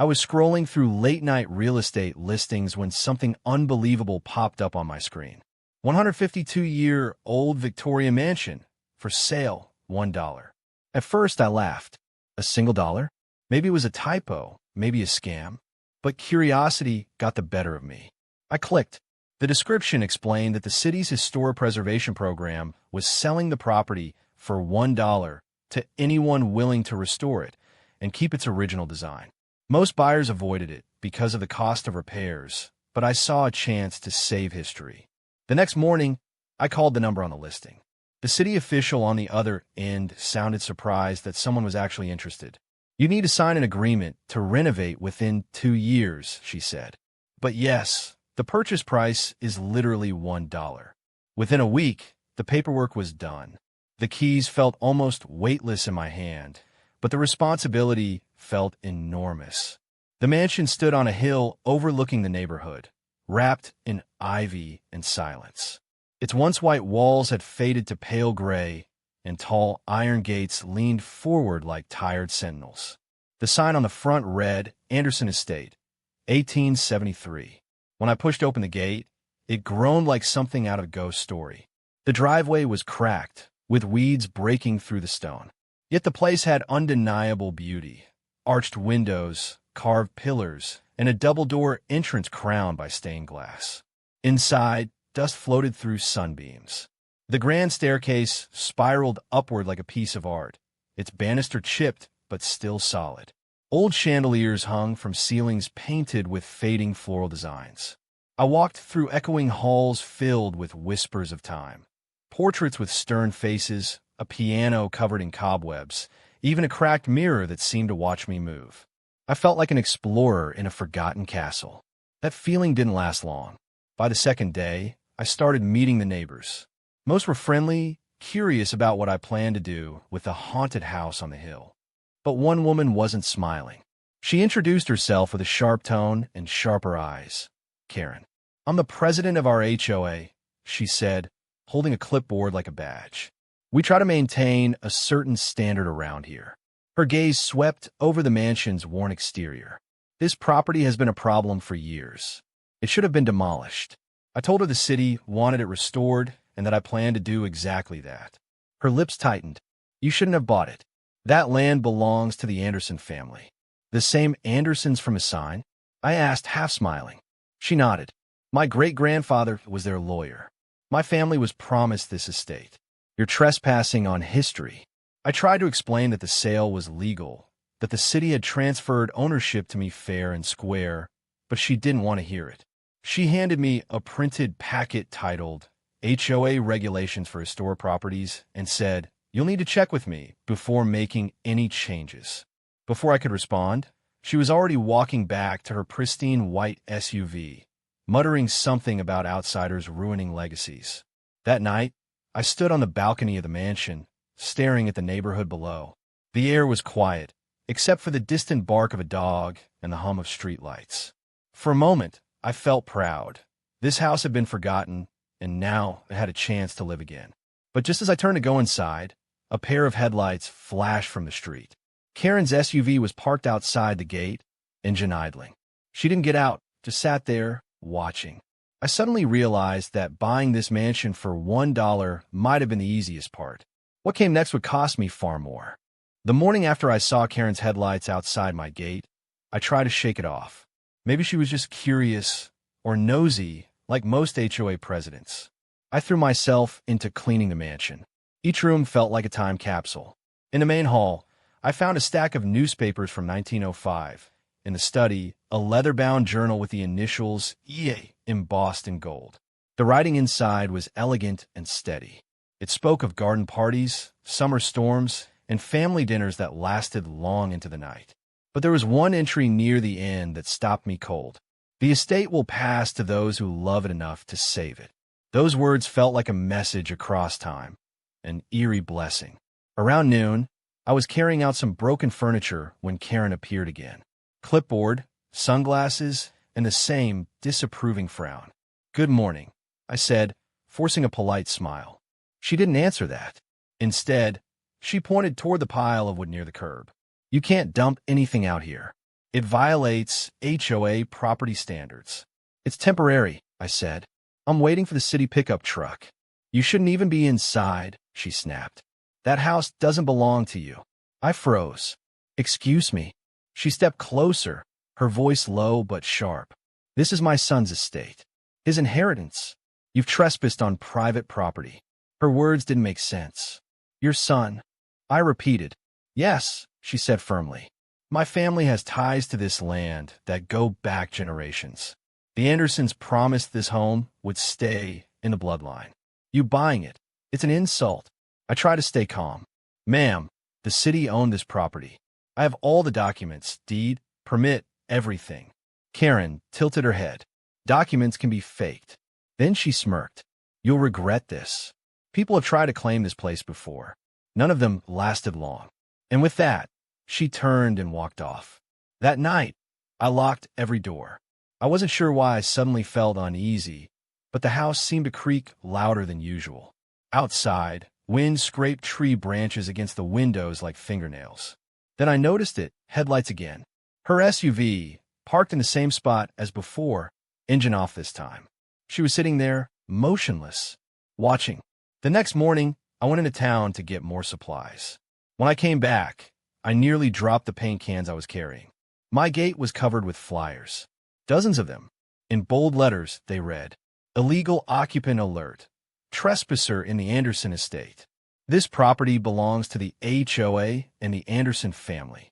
I was scrolling through late-night real estate listings when something unbelievable popped up on my screen. 152-year-old Victoria mansion, for sale, $1. At first, I laughed. A single dollar? Maybe it was a typo, maybe a scam. But curiosity got the better of me. I clicked. The description explained that the city's historic preservation program was selling the property for $1 to anyone willing to restore it and keep its original design. Most buyers avoided it because of the cost of repairs, but I saw a chance to save history. The next morning, I called the number on the listing. The city official on the other end sounded surprised that someone was actually interested. "You need to sign an agreement to renovate within 2 years," she said. "But yes, the purchase price is literally $1. Within a week, the paperwork was done. The keys felt almost weightless in my hand, but the responsibility felt enormous. The mansion stood on a hill overlooking the neighborhood, wrapped in ivy and silence. Its once white walls had faded to pale gray, and tall iron gates leaned forward like tired sentinels. The sign on the front read, "Anderson Estate, 1873. When I pushed open the gate, it groaned like something out of a ghost story. The driveway was cracked, with weeds breaking through the stone. Yet the place had undeniable beauty. Arched windows, carved pillars, and a double-door entrance crowned by stained glass. Inside, dust floated through sunbeams. The grand staircase spiraled upward like a piece of art, its banister chipped but still solid. Old chandeliers hung from ceilings painted with fading floral designs. I walked through echoing halls filled with whispers of time. Portraits with stern faces, a piano covered in cobwebs, even a cracked mirror that seemed to watch me move. I felt like an explorer in a forgotten castle. That feeling didn't last long. By the second day, I started meeting the neighbors. Most were friendly, curious about what I planned to do with the haunted house on the hill. But one woman wasn't smiling. She introduced herself with a sharp tone and sharper eyes. "Karen, I'm the president of our HOA," she said, holding a clipboard like a badge. "We try to maintain a certain standard around here." Her gaze swept over the mansion's worn exterior. "This property has been a problem for years. It should have been demolished." I told her the city wanted it restored and that I planned to do exactly that. Her lips tightened. "You shouldn't have bought it. That land belongs to the Anderson family." "The same Andersons from a sign?" I asked, half smiling. She nodded. "My great-grandfather was their lawyer. My family was promised this estate. You're trespassing on history." I tried to explain that the sale was legal, that the city had transferred ownership to me fair and square, but she didn't want to hear it. She handed me a printed packet titled HOA Regulations for Historic Properties and said, "You'll need to check with me before making any changes." Before I could respond, she was already walking back to her pristine white SUV, muttering something about outsiders ruining legacies. That night, I stood on the balcony of the mansion, staring at the neighborhood below. The air was quiet, except for the distant bark of a dog and the hum of streetlights. For a moment, I felt proud. This house had been forgotten, and now it had a chance to live again. But just as I turned to go inside, a pair of headlights flashed from the street. Karen's SUV was parked outside the gate, engine idling. She didn't get out, just sat there, watching. I suddenly realized that buying this mansion for $1 might have been the easiest part. What came next would cost me far more. The morning after I saw Karen's headlights outside my gate, I tried to shake it off. Maybe she was just curious or nosy, like most HOA presidents. I threw myself into cleaning the mansion. Each room felt like a time capsule. In the main hall, I found a stack of newspapers from 1905. In the study, a leather-bound journal with the initials EA embossed in gold. The writing inside was elegant and steady. It spoke of garden parties, summer storms, and family dinners that lasted long into the night. But there was one entry near the end that stopped me cold. "The estate will pass to those who love it enough to save it." Those words felt like a message across time, an eerie blessing. Around noon, I was carrying out some broken furniture when Karen appeared again. Clipboard, sunglasses, and the same disapproving frown. "Good morning," I said, forcing a polite smile. She didn't answer that. Instead, she pointed toward the pile of wood near the curb. "You can't dump anything out here." It violates HOA property standards. It's temporary, I said. I'm waiting for the city pickup truck. You shouldn't even be inside, she snapped. That house doesn't belong to you. I froze. Excuse me. She stepped closer, her voice low but sharp. This is my son's estate. His inheritance. You've trespassed on private property. Her words didn't make sense. Your son. I repeated. Yes, she said firmly. My family has ties to this land that go back generations. The Andersons promised this home would stay in the bloodline. You buying it. It's an insult. I try to stay calm. Ma'am, the city owned this property. I have all the documents, deed, permit, everything. Karen tilted her head. Documents can be faked. Then she smirked. You'll regret this. People have tried to claim this place before. None of them lasted long. And with that, she turned and walked off. That night, I locked every door. I wasn't sure why I suddenly felt uneasy, but the house seemed to creak louder than usual. Outside, wind scraped tree branches against the windows like fingernails. Then I noticed it, headlights again. Her SUV, parked in the same spot as before, engine off this time. She was sitting there, motionless, watching. The next morning, I went into town to get more supplies. When I came back, I nearly dropped the paint cans I was carrying. My gate was covered with flyers. Dozens of them. In bold letters, they read, Illegal occupant alert. Trespasser in the Anderson estate. This property belongs to the HOA and the Anderson family.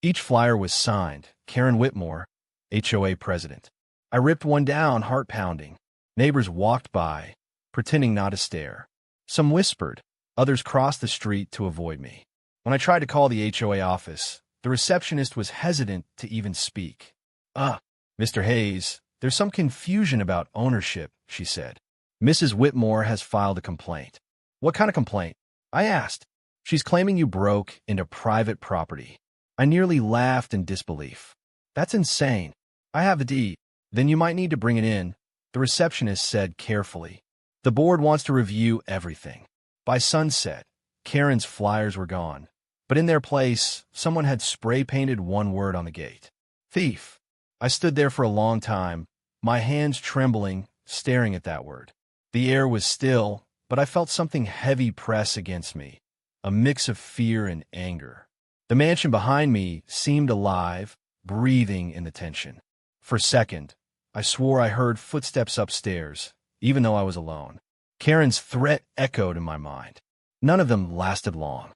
Each flyer was signed, Karen Whitmore, HOA president. I ripped one down, heart pounding. Neighbors walked by, pretending not to stare. Some whispered, others crossed the street to avoid me. When I tried to call the HOA office, the receptionist was hesitant to even speak. Mr. Hayes, there's some confusion about ownership, she said. Mrs. Whitmore has filed a complaint. What kind of complaint? I asked. She's claiming you broke into private property. I nearly laughed in disbelief. That's insane. I have the deed. Then you might need to bring it in, the receptionist said carefully. The board wants to review everything. By sunset, Karen's flyers were gone, but in their place, someone had spray-painted one word on the gate. Thief. I stood there for a long time, my hands trembling, staring at that word. The air was still, but I felt something heavy press against me, a mix of fear and anger. The mansion behind me seemed alive, breathing in the tension. For a second, I swore I heard footsteps upstairs, even though I was alone. Karen's threat echoed in my mind. None of them lasted long.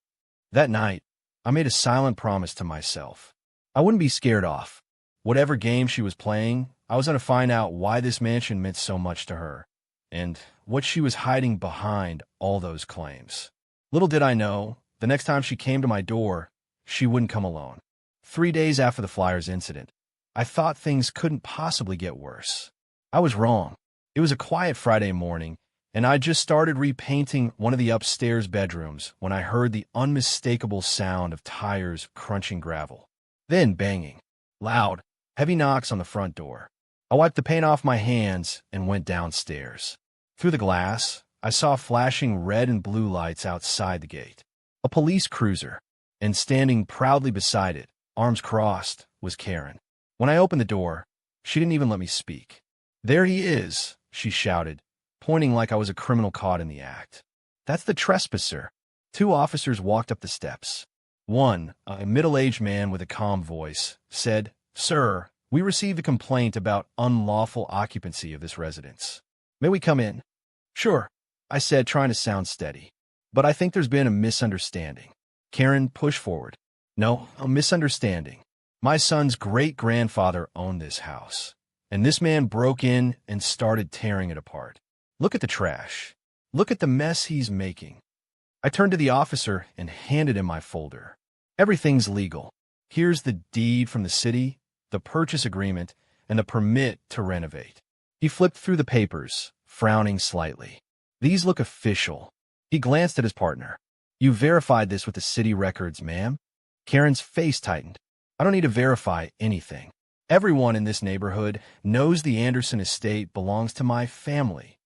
That night, I made a silent promise to myself. I wouldn't be scared off. Whatever game she was playing, I was going to find out why this mansion meant so much to her, and what she was hiding behind all those claims. Little did I know, the next time she came to my door, she wouldn't come alone. 3 days after the Flyers incident, I thought things couldn't possibly get worse. I was wrong. It was a quiet Friday morning, and I just started repainting one of the upstairs bedrooms when I heard the unmistakable sound of tires crunching gravel. Then banging. Loud, heavy knocks on the front door. I wiped the paint off my hands and went downstairs. Through the glass, I saw flashing red and blue lights outside the gate. A police cruiser, and standing proudly beside it, arms crossed, was Karen. When I opened the door, she didn't even let me speak. There he is, she shouted, pointing like I was a criminal caught in the act. That's the trespasser. 2 officers walked up the steps. One, a middle-aged man with a calm voice, said, Sir, we received a complaint about unlawful occupancy of this residence. May we come in? Sure, I said, trying to sound steady. But I think there's been a misunderstanding. Karen pushed forward. No, a misunderstanding. My son's great-grandfather owned this house, and this man broke in and started tearing it apart. Look at the trash. Look at the mess he's making. I turned to the officer and handed him my folder. Everything's legal. Here's the deed from the city, the purchase agreement, and the permit to renovate. He flipped through the papers, frowning slightly. These look official. He glanced at his partner. You verified this with the city records, ma'am? Karen's face tightened. I don't need to verify anything. Everyone in this neighborhood knows the Anderson estate belongs to my family.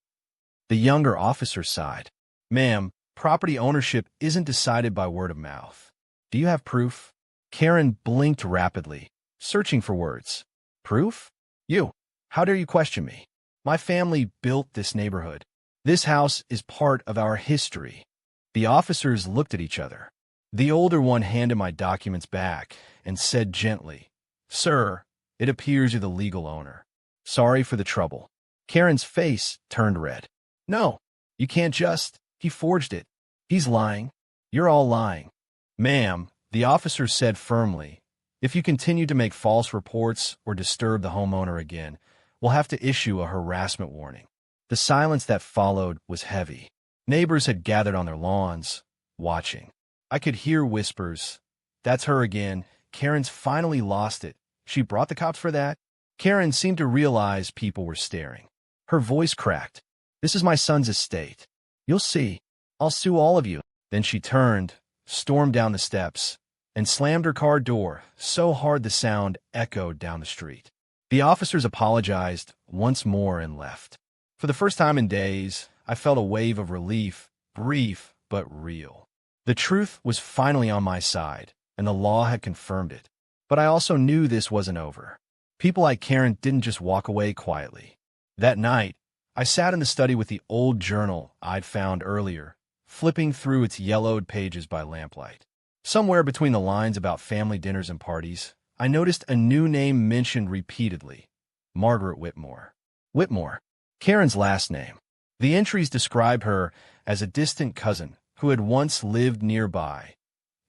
The younger officer sighed. Ma'am, property ownership isn't decided by word of mouth. Do you have proof? Karen blinked rapidly, searching for words. Proof? You. How dare you question me? My family built this neighborhood. This house is part of our history. The officers looked at each other. The older one handed my documents back and said gently, "Sir, it appears you're the legal owner. Sorry for the trouble." Karen's face turned red. "No, you can't just. He forged it. He's lying. You're all lying." "Ma'am," the officer said firmly, "if you continue to make false reports or disturb the homeowner again, we'll have to issue a harassment warning." The silence that followed was heavy. Neighbors had gathered on their lawns, watching. I could hear whispers. "That's her again. Karen's finally lost it. She brought the cops for that?" Karen seemed to realize people were staring. Her voice cracked. "This is my son's estate. You'll see. I'll sue all of you." Then she turned, stormed down the steps, and slammed her car door so hard the sound echoed down the street. The officers apologized once more and left. For the first time in days, I felt a wave of relief, brief but real. The truth was finally on my side, and the law had confirmed it. But I also knew this wasn't over. People like Karen didn't just walk away quietly. That night, I sat in the study with the old journal I'd found earlier, flipping through its yellowed pages by lamplight. Somewhere between the lines about family dinners and parties, I noticed a new name mentioned repeatedly: Margaret Whitmore. Whitmore, Karen's last name. The entries described her as a distant cousin who had once lived nearby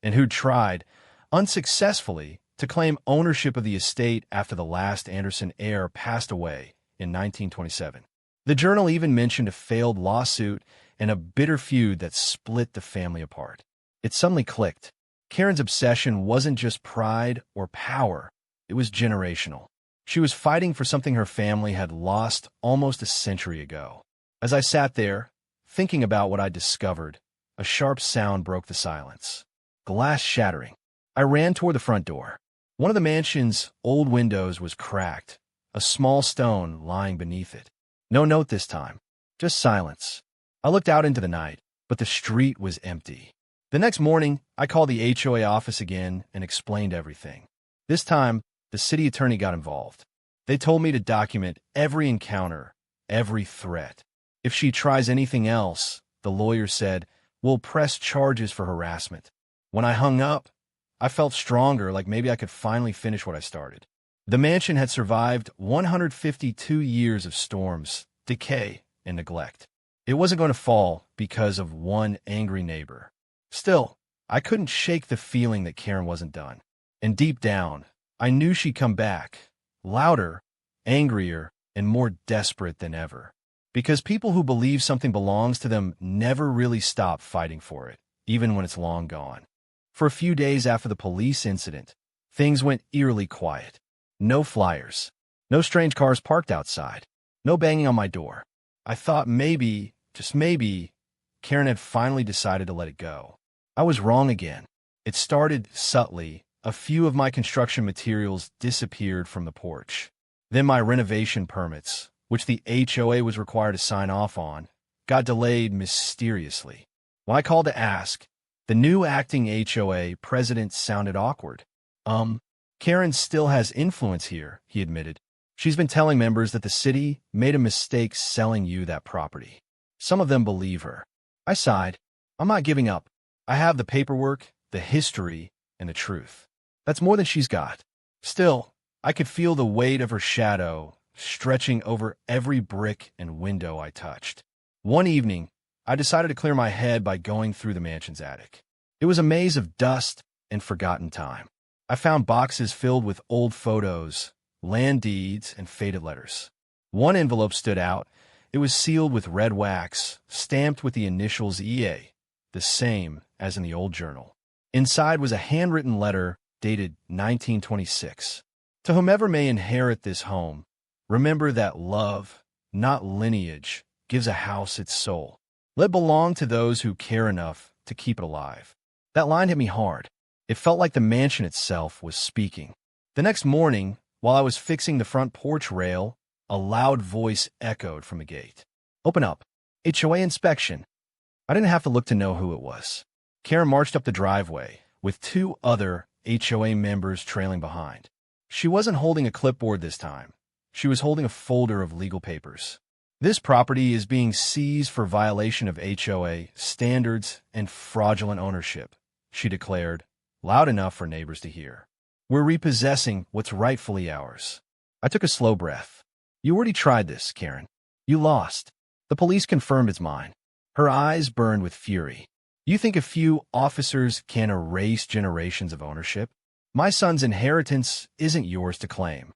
and who'd tried, unsuccessfully, to claim ownership of the estate after the last Anderson heir passed away in 1927. The journal even mentioned a failed lawsuit and a bitter feud that split the family apart. It suddenly clicked. Karen's obsession wasn't just pride or power, it was generational. She was fighting for something her family had lost almost a century ago. As I sat there, thinking about what I'd discovered, a sharp sound broke the silence. Glass shattering. I ran toward the front door. One of the mansion's old windows was cracked, a small stone lying beneath it. No note this time, just silence. I looked out into the night, but the street was empty. The next morning, I called the HOA office again and explained everything. This time, the city attorney got involved. They told me to document every encounter, every threat. If she tries anything else, the lawyer said, we'll press charges for harassment. When I hung up, I felt stronger, like maybe I could finally finish what I started. The mansion had survived 152 years of storms, decay, and neglect. It wasn't going to fall because of one angry neighbor. Still, I couldn't shake the feeling that Karen wasn't done. And deep down, I knew she'd come back, louder, angrier, and more desperate than ever. Because people who believe something belongs to them never really stop fighting for it, even when it's long gone. For a few days after the police incident, things went eerily quiet. No flyers. No strange cars parked outside. No banging on my door. I thought maybe, just maybe, Karen had finally decided to let it go. I was wrong again. It started subtly. A few of my construction materials disappeared from the porch. Then my renovation permits, which the HOA was required to sign off on, got delayed mysteriously. When I called to ask, the new acting HOA president sounded awkward. Karen still has influence here, he admitted. She's been telling members that the city made a mistake selling you that property. Some of them believe her. I sighed. I'm not giving up. I have the paperwork, the history, and the truth. That's more than she's got. Still, I could feel the weight of her shadow stretching over every brick and window I touched. One evening, I decided to clear my head by going through the mansion's attic. It was a maze of dust and forgotten time. I found boxes filled with old photos, land deeds, and faded letters. One envelope stood out. It was sealed with red wax, stamped with the initials EA, the same as in the old journal. Inside was a handwritten letter dated 1926. To whomever may inherit this home, remember that love, not lineage, gives a house its soul. Let it belong to those who care enough to keep it alive. That line hit me hard. It felt like the mansion itself was speaking. The next morning, while I was fixing the front porch rail, a loud voice echoed from the gate. Open up. HOA inspection. I didn't have to look to know who it was. Karen marched up the driveway, with two other HOA members trailing behind. She wasn't holding a clipboard this time. She was holding a folder of legal papers. This property is being seized for violation of HOA standards and fraudulent ownership, she declared, loud enough for neighbors to hear. We're repossessing what's rightfully ours. I took a slow breath. You already tried this, Karen. You lost. The police confirmed it's mine. Her eyes burned with fury. You think a few officers can erase generations of ownership? My son's inheritance isn't yours to claim.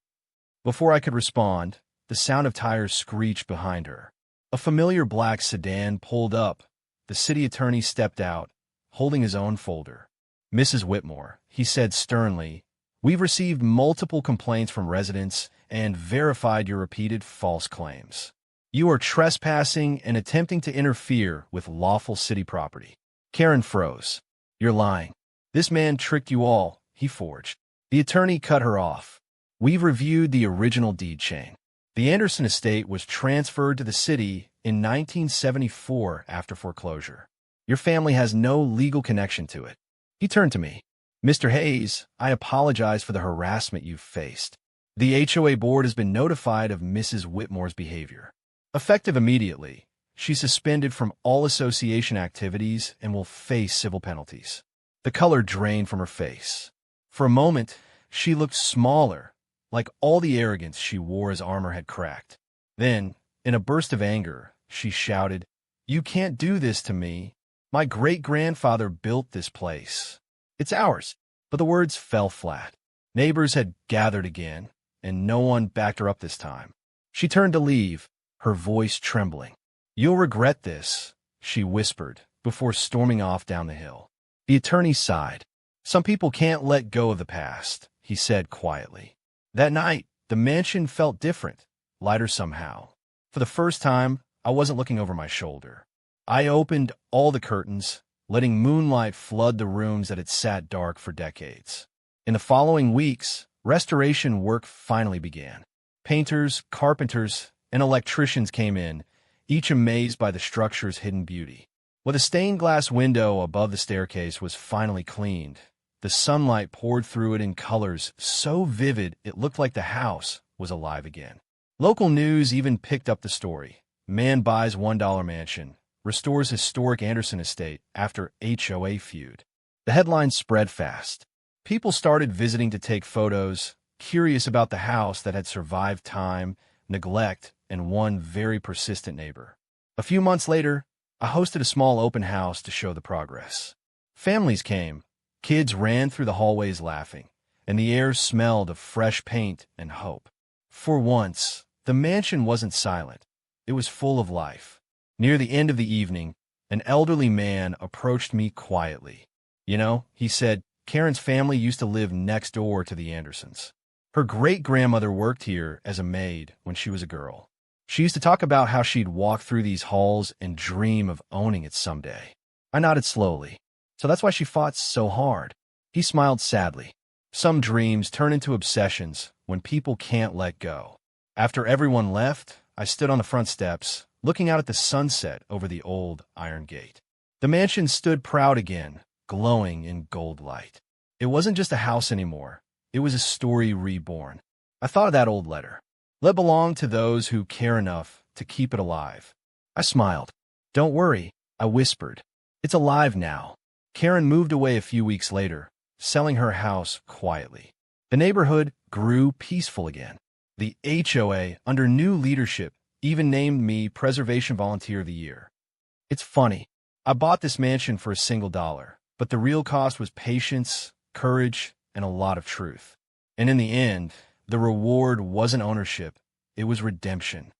Before I could respond, the sound of tires screeched behind her. A familiar black sedan pulled up. The city attorney stepped out, holding his own folder. Mrs. Whitmore, he said sternly, we've received multiple complaints from residents and verified your repeated false claims. You are trespassing and attempting to interfere with lawful city property. Karen froze. You're lying. This man tricked you all, he forged. The attorney cut her off. We've reviewed the original deed chain. The Anderson estate was transferred to the city in 1974 after foreclosure. Your family has no legal connection to it. He turned to me. Mr. Hayes, I apologize for the harassment you've faced. The HOA board has been notified of Mrs. Whitmore's behavior. Effective immediately, she's suspended from all association activities and will face civil penalties. The color drained from her face. For a moment, she looked smaller, like all the arrogance she wore as armor had cracked. Then, in a burst of anger, she shouted, You can't do this to me. My great-grandfather built this place. It's ours. But the words fell flat. Neighbors had gathered again, and no one backed her up this time. She turned to leave, her voice trembling. You'll regret this, she whispered, before storming off down the hill. The attorney sighed. Some people can't let go of the past, he said quietly. That night, the mansion felt different, lighter somehow. For the first time, I wasn't looking over my shoulder. I opened all the curtains, letting moonlight flood the rooms that had sat dark for decades. In the following weeks, restoration work finally began. Painters, carpenters, and electricians came in, each amazed by the structure's hidden beauty. When the stained glass window above the staircase was finally cleaned, the sunlight poured through it in colors so vivid it looked like the house was alive again. Local news even picked up the story. Man buys $1 mansion, restores historic Anderson estate after HOA feud. The headlines spread fast. People started visiting to take photos, curious about the house that had survived time, neglect, and one very persistent neighbor. A few months later, I hosted a small open house to show the progress. Families came. Kids ran through the hallways laughing, and the air smelled of fresh paint and hope. For once, the mansion wasn't silent. It was full of life. Near the end of the evening, an elderly man approached me quietly. You know, he said, Karen's family used to live next door to the Andersons. Her great-grandmother worked here as a maid when she was a girl. She used to talk about how she'd walk through these halls and dream of owning it someday. I nodded slowly. So that's why she fought so hard. He smiled sadly. Some dreams turn into obsessions when people can't let go. After everyone left, I stood on the front steps, looking out at the sunset over the old iron gate. The mansion stood proud again, glowing in gold light. It wasn't just a house anymore. It was a story reborn. I thought of that old letter. Let belong to those who care enough to keep it alive. I smiled. Don't worry, I whispered. It's alive now. Karen moved away a few weeks later, selling her house quietly. The neighborhood grew peaceful again. The HOA, under new leadership, even named me Preservation Volunteer of the Year. It's funny. I bought this mansion for $1, but the real cost was patience, courage, and a lot of truth. And in the end, the reward wasn't ownership, it was redemption.